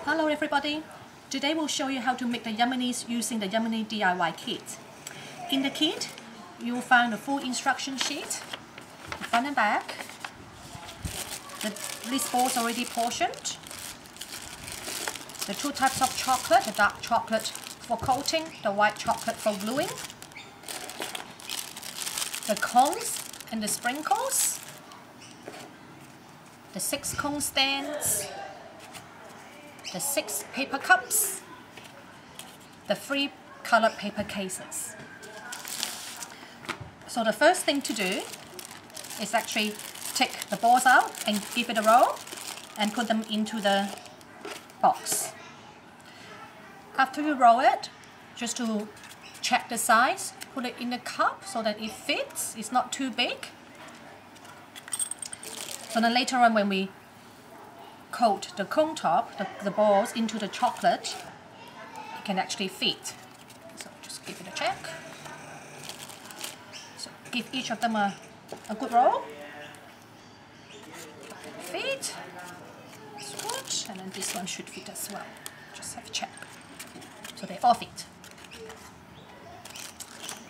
Hello everybody! Today we'll show you how to make the Yuminis using the Yumini DIY kit. In the kit, you'll find the full instruction sheet, the front and back, the list balls already portioned, the two types of chocolate, the dark chocolate for coating, the white chocolate for gluing, the cones and the sprinkles, the 6 cone stands, the 6 paper cups, the 3 colored paper cases. So the first thing to do is actually take the balls out and give it a roll and put them into the box. After you roll it, just to check the size, put it in the cup so that it fits, it's not too big. So then later on when we coat the cone top, the balls into the chocolate, it can actually fit. So just give it a check. So give each of them a good roll. Fit. That's good. And then this one should fit as well. Just have a check. So they all fit.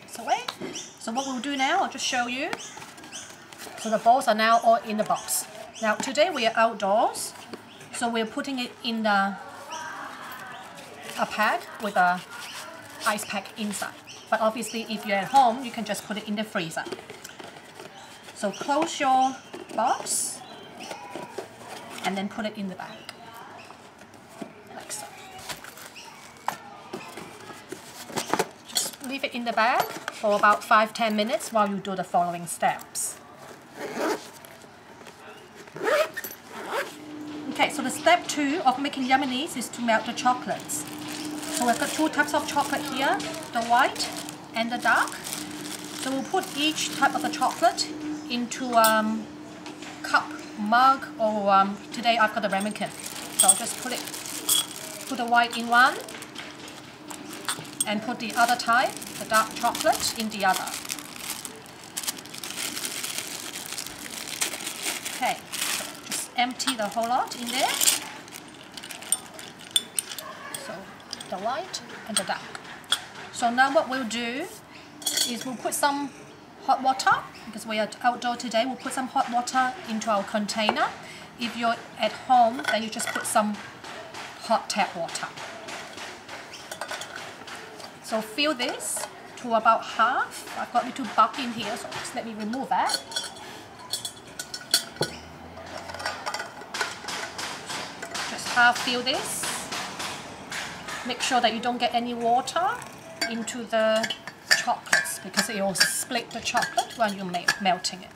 This away. So what we'll do now, I'll just show you. So the balls are now all in the box. Now today we are outdoors, so we're putting it in a pack with a ice pack inside. But obviously if you're at home, you can just put it in the freezer. So close your box and then put it in the bag, like so. Just leave it in the bag for about 5-10 minutes while you do the following steps. Okay, so the step 2 of making Yuminis is to melt the chocolates. So we've got 2 types of chocolate here, the white and the dark. So we'll put each type of the chocolate into a cup, mug, or today I've got a ramekin. So I'll just put the white in one and put the other type, the dark chocolate, in the other. Okay. Empty the whole lot in there. So the white and the dark. So now what we'll do is we'll put some hot water, because we are outdoor today, we'll put some hot water into our container. If you're at home, then you just put some hot tap water. So fill this to about half. I've got a little bug in here, so just let me remove that. Half fill this. Make sure that you don't get any water into the chocolates, because it will split the chocolate when you're melting it.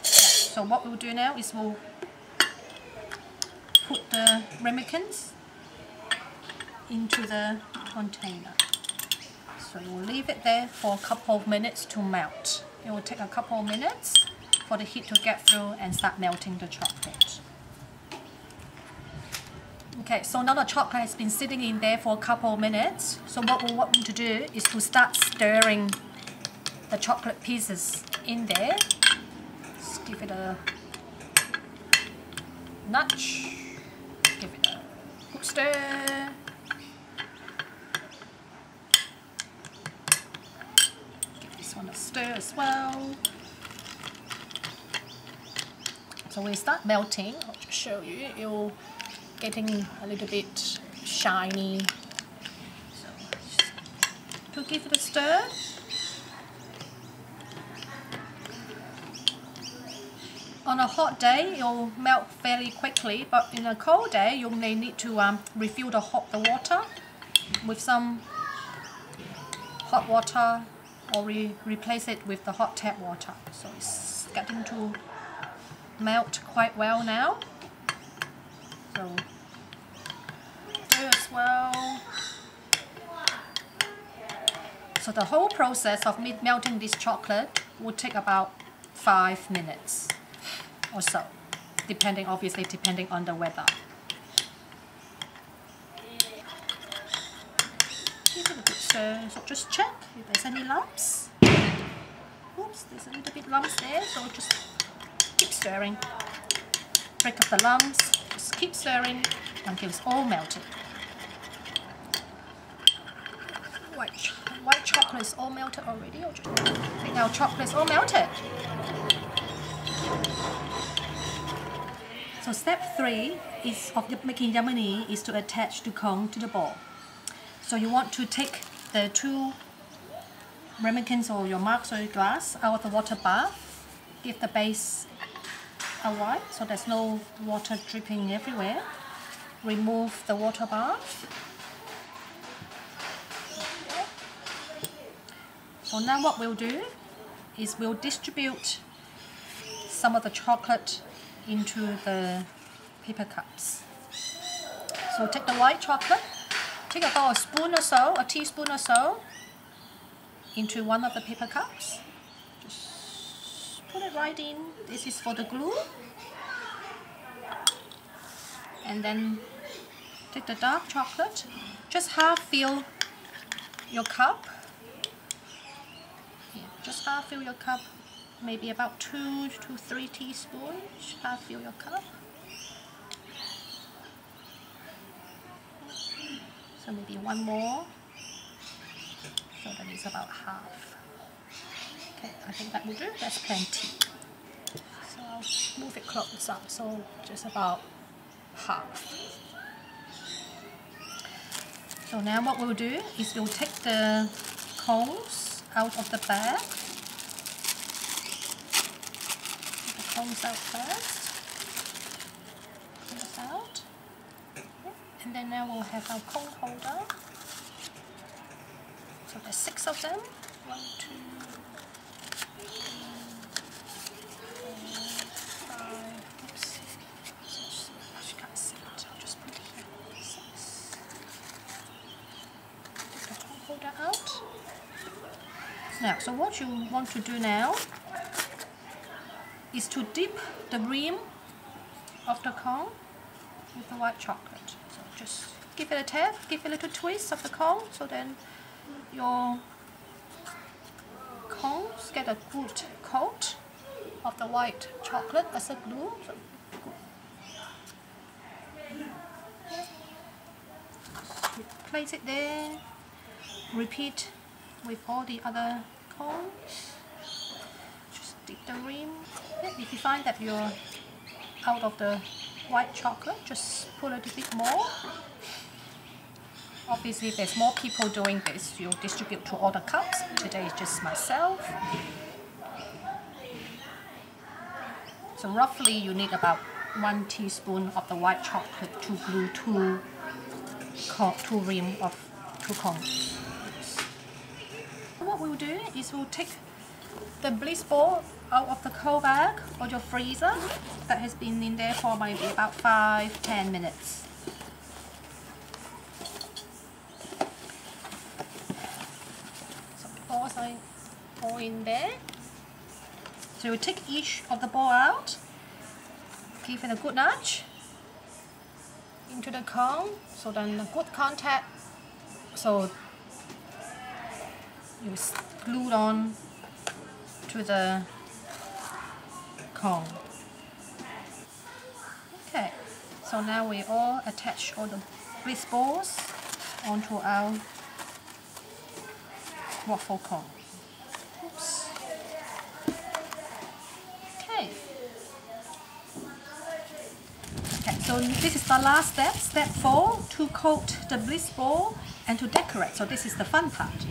So what we'll do now is we'll put the ramekins into the container. So we'll leave it there for a couple of minutes to melt. It will take a couple of minutes for the heat to get through and start melting the chocolate. Okay, so now the chocolate has been sitting in there for a couple of minutes. So what we want to do is to start stirring the chocolate pieces in there. Just give it a nudge. Give it a good stir. Give this one a stir as well. So we start melting. I'll just show you. It'll getting a little bit shiny. So just to give it a stir. On a hot day, it'll melt fairly quickly, but in a cold day, you may need to refill the water with some hot water, or replace it with the hot tap water. So it's getting to melt quite well now. So stir as well. So the whole process of melting this chocolate will take about 5 minutes or so, obviously depending on the weather. Give it a good stir. So just check if there's any lumps. Oops, there's a little bit lumps there, so just keep stirring. Break up the lumps. Just keep stirring until it's all melted. White chocolate is all melted already. I think our chocolate is all melted. So step 3 is of making Yumini is to attach the cone to the ball. So you want to take the 2 ramekins or your marks or your glass out of the water bath. Give the base a wipe so there's no water dripping everywhere. Remove the water bath. So now what we'll do is we'll distribute some of the chocolate into the paper cups. So take the white chocolate, take about a spoon or so, a teaspoon or so, into one of the paper cups. Just put it right in. This is for the glue. And then take the dark chocolate. Just half fill your cup. Yeah, just half fill your cup. Maybe about 2 to 3 teaspoons. Half fill your cup. So maybe one more. So that is about half. Okay, I think that will do. That's plenty. So I'll move it close up. So just about half. So now what we'll do is we'll take the cones out of the bag. Cones out first. Cones out. And then now we'll have our cone holder. So there's 6 of them. 1, 2, 3, 4, 5. Oops. I can't see it. I'll just put it here. 6. Take the cone holder out. Now, so what you want to do now is to dip the rim of the cone with the white chocolate. So just give it a tap, give it a little twist of the cone, so then your cones get a good coat of the white chocolate as a glue. So place it there, repeat with all the other cones. Dip the rim. If you find that you're out of the white chocolate, just put a little bit more. Obviously, if there's more people doing this, you'll distribute to all the cups. Today is just myself. So roughly you need about 1 teaspoon of the white chocolate to glue 2 rim of 2 cones. What we'll do is we'll take the bliss ball out of the cold bag or your freezer that has been in there for maybe about 5-10 minutes. So the balls are all in there. So we take each of the ball out, give it a good nudge into the cone, so then a good contact, so you glued on to the cone. Okay, so now we all attach all the bliss balls onto our waffle cone. Oops. Okay. Okay, so this is the last step, step 4, to coat the bliss ball and to decorate. So this is the fun part.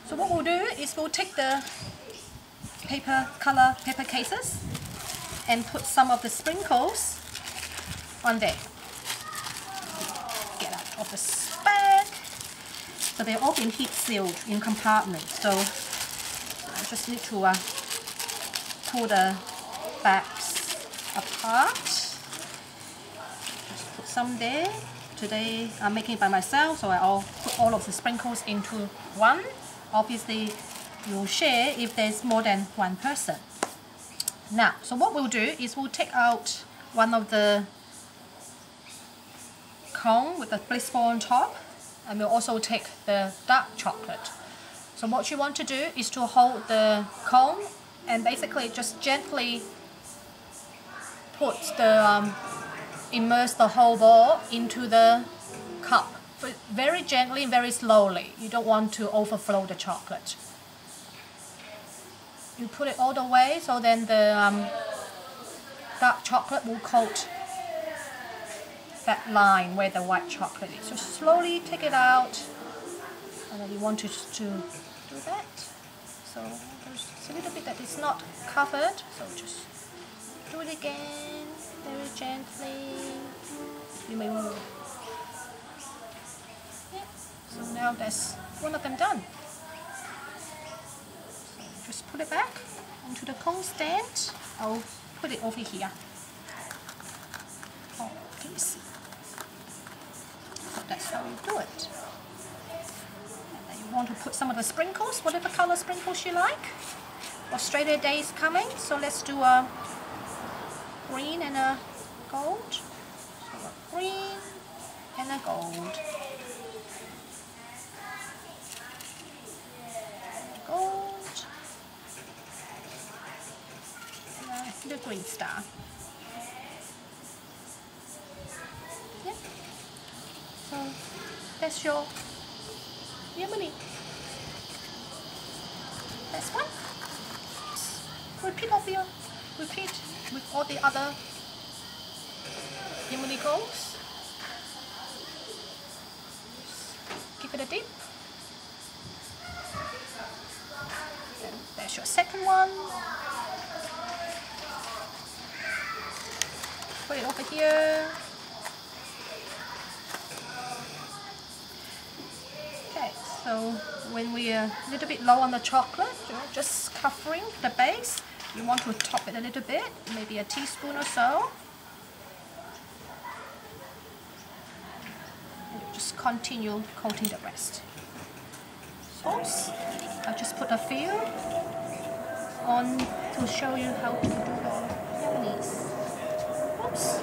So what we'll do is we'll take the color paper cases and put some of the sprinkles on there. Get out of the bag. So they've all been heat sealed in compartments. So I just need to pull the bags apart. Just put some there. Today I'm making it by myself, so I'll put all of the sprinkles into one. Obviously, you'll share if there's more than one person. Now, so what we'll do is we'll take out one of the cone with the bliss ball on top, and we'll also take the dark chocolate. So what you want to do is to hold the cone and basically just gently put the immerse the whole ball into the cup, but very gently and very slowly. You don't want to overflow the chocolate. You put it all the way so then the dark chocolate will coat that line where the white chocolate is. So slowly take it out, and then you want it to do that. So there's a little bit that is not covered, so just do it again, very gently. You may move. Yeah. So now that's one of them done. So just put it back onto the cone stand. I'll put it over here. Oh, can you see? So that's how you do it. And then you want to put some of the sprinkles, whatever color sprinkles you like. Australia Day is coming, so let's do a green and a gold. So a green and a gold. Gold. And the green star. Yeah. So that's your Yumini. That's one. Repeat with all the other Yumini goals. Give it a dip. And there's your second one. Put it over here. Okay, so when we are a little bit low on the chocolate, just covering the base, you want to top it a little bit, maybe a teaspoon or so. And just continue coating the rest. Sauce, I'll just put a few on to show you how to do the Yuminis. Oops.